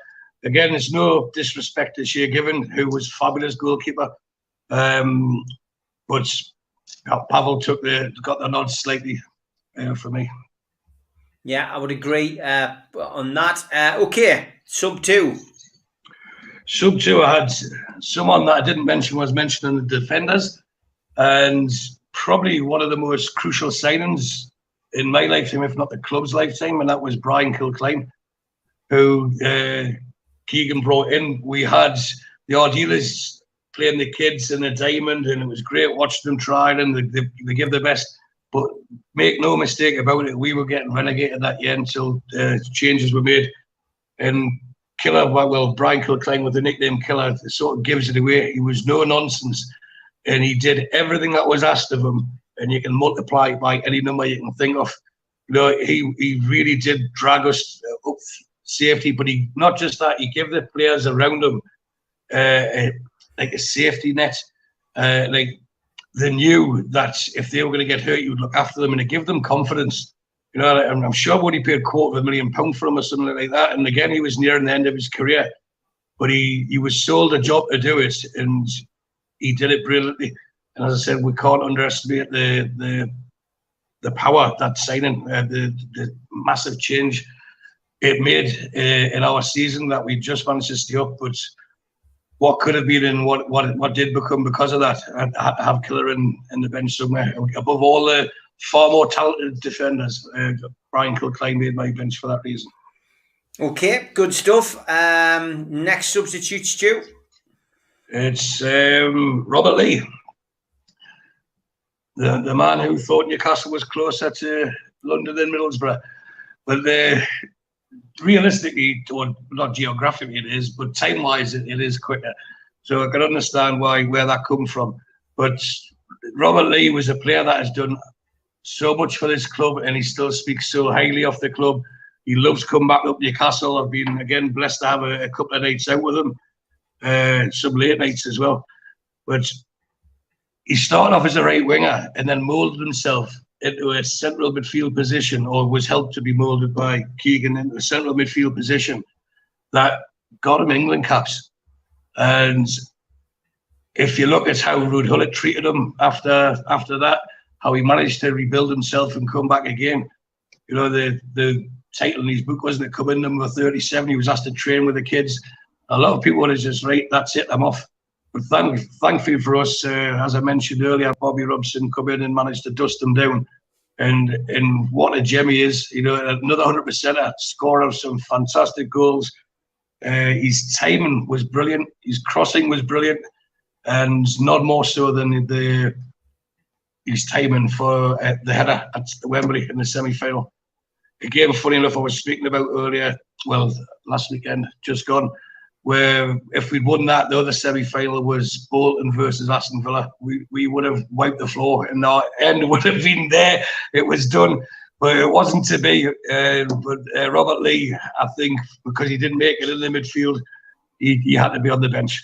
Again, it's no disrespect to Shea Given, who was a fabulous goalkeeper, but Pavel got the nod slightly for me. Yeah, I would agree on that. Okay, sub 2. Sub 2, I had someone that I didn't mention was mentioning the defenders, and probably one of the most crucial signings in my lifetime, if not the club's lifetime, and that was Brian Kilcline, who Keegan brought in. We had the Ardealers playing the kids in the diamond, and it was great watching them try, and they give their best. But make no mistake about it, we were getting relegated that year until changes were made. And Brian Kilcline with the nickname Killer sort of gives it away. He was no nonsense, and he did everything that was asked of him. And you can multiply it by any number you can think of. You know, he really did drag us up safety, but he not just that, he gave the players around him like a safety net. Like they knew that if they were going to get hurt, you would look after them and to give them confidence. You know, I'm sure when he paid £250,000 for him or something like that. And again, he was nearing the end of his career, but he was sold a job to do it, and he did it brilliantly. And as I said, we can't underestimate the power that signing, the massive change it made in our season that we just managed to stay up. But what could have been and what did become because of that, I had to have Killer in the bench somewhere. Above all the far more talented defenders, Brian Kilcline made my bench for that reason. Okay, good stuff. Next substitute, Stu? It's Robert Lee, the man who thought Newcastle was closer to London than Middlesbrough. But realistically, or not geographically it is, but time-wise it is quicker. So I can understand where that comes from. But Robert Lee was a player that has done so much for this club, and he still speaks so highly of the club. He loves coming back up Newcastle. I've been, again, blessed to have a couple of nights out with him, some late nights as well. But he started off as a right winger and then moulded himself into a central midfield position, or was helped to be moulded by Keegan into a central midfield position that got him England caps. And if you look at how Ruud Gullit treated him after that, how he managed to rebuild himself and come back again. You know, the title in his book, wasn't it, come in number 37, he was asked to train with the kids. A lot of people would have just, right, that's it, I'm off. But thankfully for us, as I mentioned earlier, Bobby Robson come in and managed to dust them down. And what a gem he is, you know, another 100%er, scorer of some fantastic goals. His timing was brilliant, his crossing was brilliant, and not more so than his timing for the header at Wembley in the semi-final. A game, funny enough, I was speaking about earlier, well, last weekend, just gone, where if we'd won that, the other semi-final was Bolton versus Aston Villa. We would have wiped the floor, and our end would have been there. It was done, but it wasn't to be. But Robert Lee, I think, because he didn't make it in the midfield, he had to be on the bench.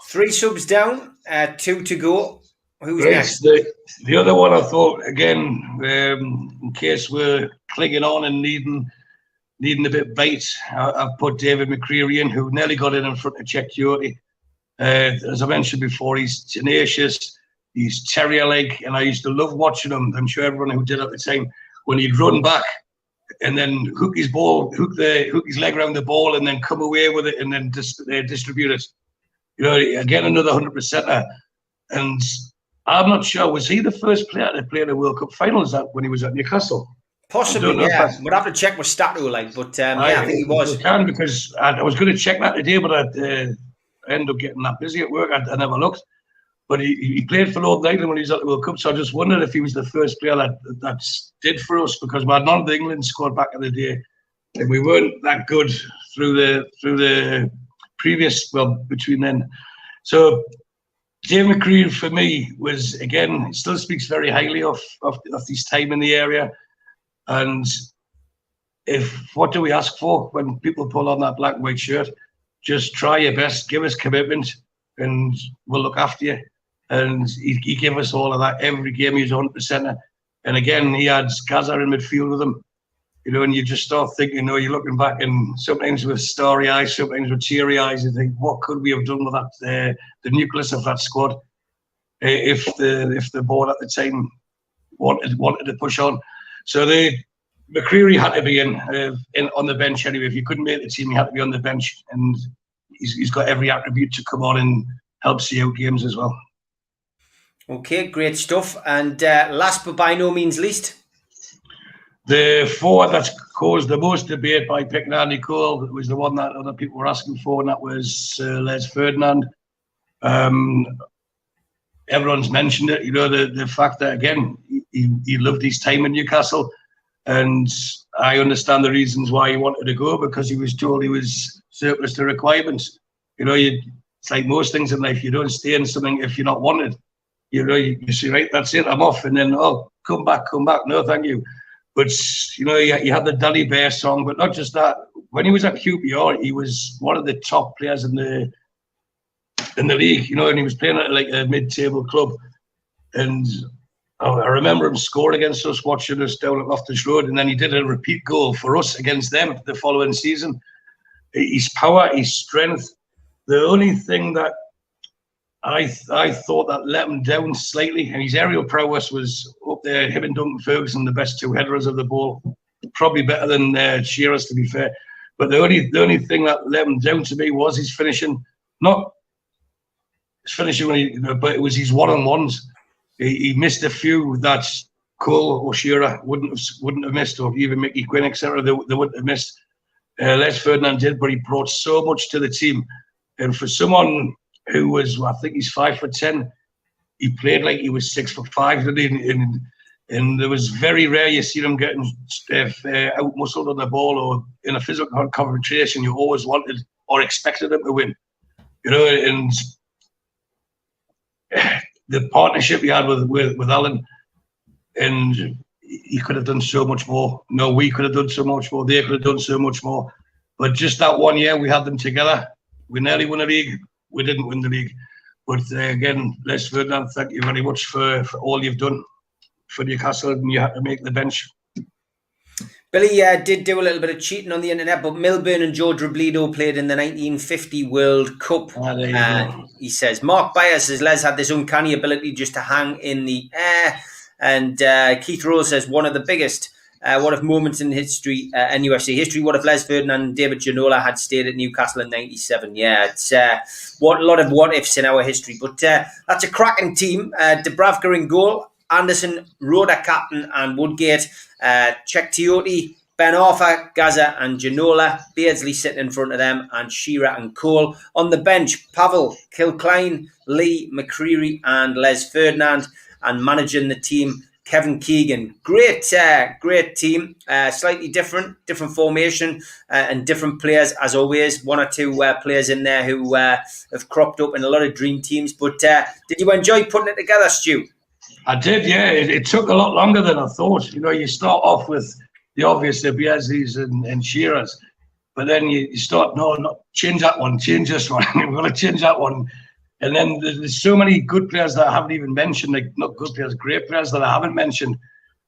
3 subs down, 2 to go. Who's next? The other one I thought, again, in case we're clinging on and needing a bit of bait, I've put David McCreary in, who nearly got in front of Czech Kyoto. As I mentioned before, he's tenacious, he's terrier-like, and I used to love watching him. I'm sure everyone who did at the time, when he'd run back and then hook his leg around the ball and then come away with it and then distribute it. You know, again, another 100%er. And I'm not sure, was he the first player to play in the World Cup finals when he was at Newcastle? Possibly, yeah. We'd have to check with Statu, like, but I think he was. I can, because I was going to check that today, but I ended up getting that busy at work. I never looked. But he played for Northern Ireland when he was at the World Cup, so I just wondered if he was the first player that did for us, because we had none of the England squad back in the day, and we weren't that good through the previous, well, between then. So Dave McCreary for me was, again, he still speaks very highly of his time in the area. And what do we ask for when people pull on that black and white shirt? Just try your best, give us commitment, and we'll look after you. And he gave us all of that. Every game he was 100%. And again, he had Gaza in midfield with him. You know, and you just start thinking, you know, you're looking back, and sometimes with starry eyes, sometimes with teary eyes, you think, what could we have done with that, the nucleus of that squad, if the board at the time wanted to push on. So McCreary had to be in on the bench anyway. If you couldn't make the team, he had to be on the bench, and he's got every attribute to come on and help see out games as well. Okay, great stuff. And last but by no means least, the forward that's caused the most debate by picking Andy Cole was the one that other people were asking for, and that was Les Ferdinand. Everyone's mentioned it, you know, the fact that, again, he loved his time in Newcastle, and I understand the reasons why he wanted to go, because he was told he was surplus to requirements. You know, it's like most things in life, you don't stay in something if you're not wanted. You know, you say, right, that's it, I'm off, and then, oh, come back, no, thank you. But you know, you had the Daddy Bear song, but not just that. When he was at QPR, he was one of the top players in the league. You know, and he was playing at like a mid-table club. And I remember him score against us, watching us down at Loftus Road, and then he did a repeat goal for us against them the following season. His power, his strength. The only thing that I thought that let him down slightly, and his aerial prowess was up there. Him and Duncan Ferguson, the best two headers of the ball, probably better than Shearer's, to be fair. But the only thing that let him down to me was his finishing. Not his finishing, but it was his one-on-ones. He missed a few that Cole or Shearer wouldn't have missed, or even Mickey Quinn, etc. They wouldn't have missed. Les Ferdinand did, but he brought so much to the team. And for someone who was, I think he's 5'10", he played like he was 6'5", and it was very rare you see him getting out muscled on the ball or in a physical confrontation. You always wanted or expected him to win, you know. And the partnership he had with Alan, and he could have done so much more. No, we could have done so much more. They could have done so much more. But just that 1 year we had them together, we nearly won the league. We didn't win the league. But again, Les Ferdinand, thank you very much for all you've done for Newcastle, and you had to make the bench. Billy did do a little bit of cheating on the internet, but Milburn and George Robledo played in the 1950 World Cup. He says, Mark Byers says, Les had this uncanny ability just to hang in the air. And Keith Rose says, one of the biggest what if moments in history, NUFC history, what if Les Ferdinand and David Ginola had stayed at Newcastle in 97? Yeah, it's a lot of what ifs in our history. But that's a cracking team. Dubravka in goal, Anderson, Roda captain, and Woodgate, Chektioti, Ben Arthur, Gaza and Ginola, Beardsley sitting in front of them, and Shearer and Cole. On the bench, Pavel, Kilcline, Lee, McCreary and Les Ferdinand, and managing the team, Kevin Keegan. Great team, slightly different formation and different players as always. One or two players in there who have cropped up in a lot of dream teams. But did you enjoy putting it together, Stu? I did, yeah. It took a lot longer than I thought. You know, you start off with the obvious, the Biazis and Shearers, but then you start, no, change that one, change this one. We're going to change that one. And then there's so many good players that I haven't even mentioned, like not good players, great players that I haven't mentioned.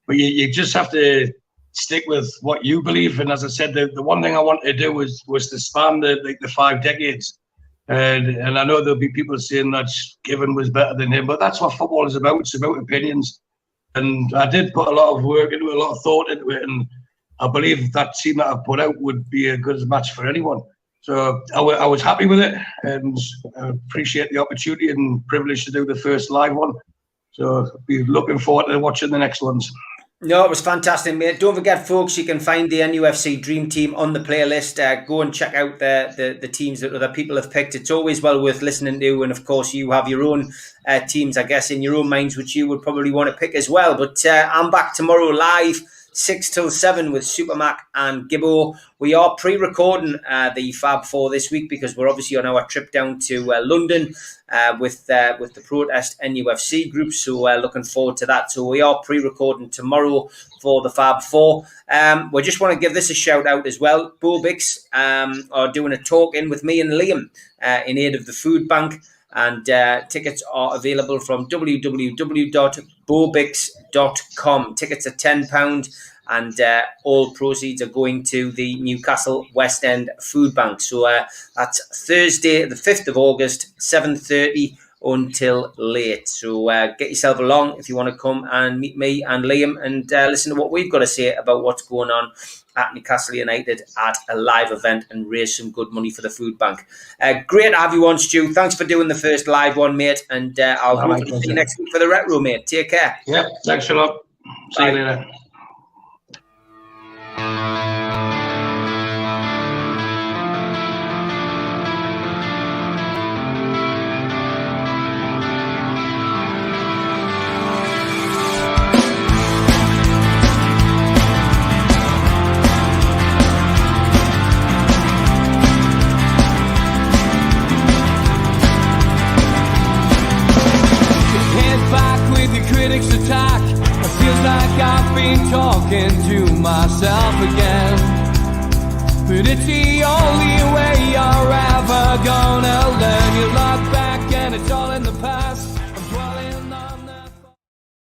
But you just have to stick with what you believe. And as I said, the one thing I wanted to do was to span the 5 decades. And I know there'll be people saying that Given was better than him, but that's what football is about. It's about opinions. And I did put a lot of work into it, a lot of thought into it. And I believe that team that I put out would be a good match for anyone. So I was happy with it, and I appreciate the opportunity and privilege to do the first live one. So I'll be looking forward to watching the next ones. No, it was fantastic, mate. Don't forget, folks, you can find the NUFC Dream Team on the playlist. Go and check out the teams that other people have picked. It's always well worth listening to. And, of course, you have your own teams, I guess, in your own minds, which you would probably want to pick as well. But I'm back tomorrow live, 6 till 7 with Supermac and Gibbo. We are pre-recording the Fab 4 this week because we're obviously on our trip down to London with the Protest NUFC group. So looking forward to that. So we are pre-recording tomorrow for the Fab 4. We just want to give this a shout out as well. Bobix are doing a talk in with me and Liam in aid of the food bank. And tickets are available from www.bobix.com. Tickets are £10 and all proceeds are going to the Newcastle West End Food Bank. So that's Thursday, the 5th of August, 7:30 until late. So get yourself along if you want to come and meet me and Liam and listen to what we've got to say about what's going on at Newcastle United at a live event and raise some good money for the food bank. Great to have you on, Stu. Thanks for doing the first live one, mate. And I'll hopefully see you next week for the retro, mate. Take care. Yeah, thanks a lot. See you later. Critics attack. It feels like I've been talking to myself again. But it's the only way you're ever gonna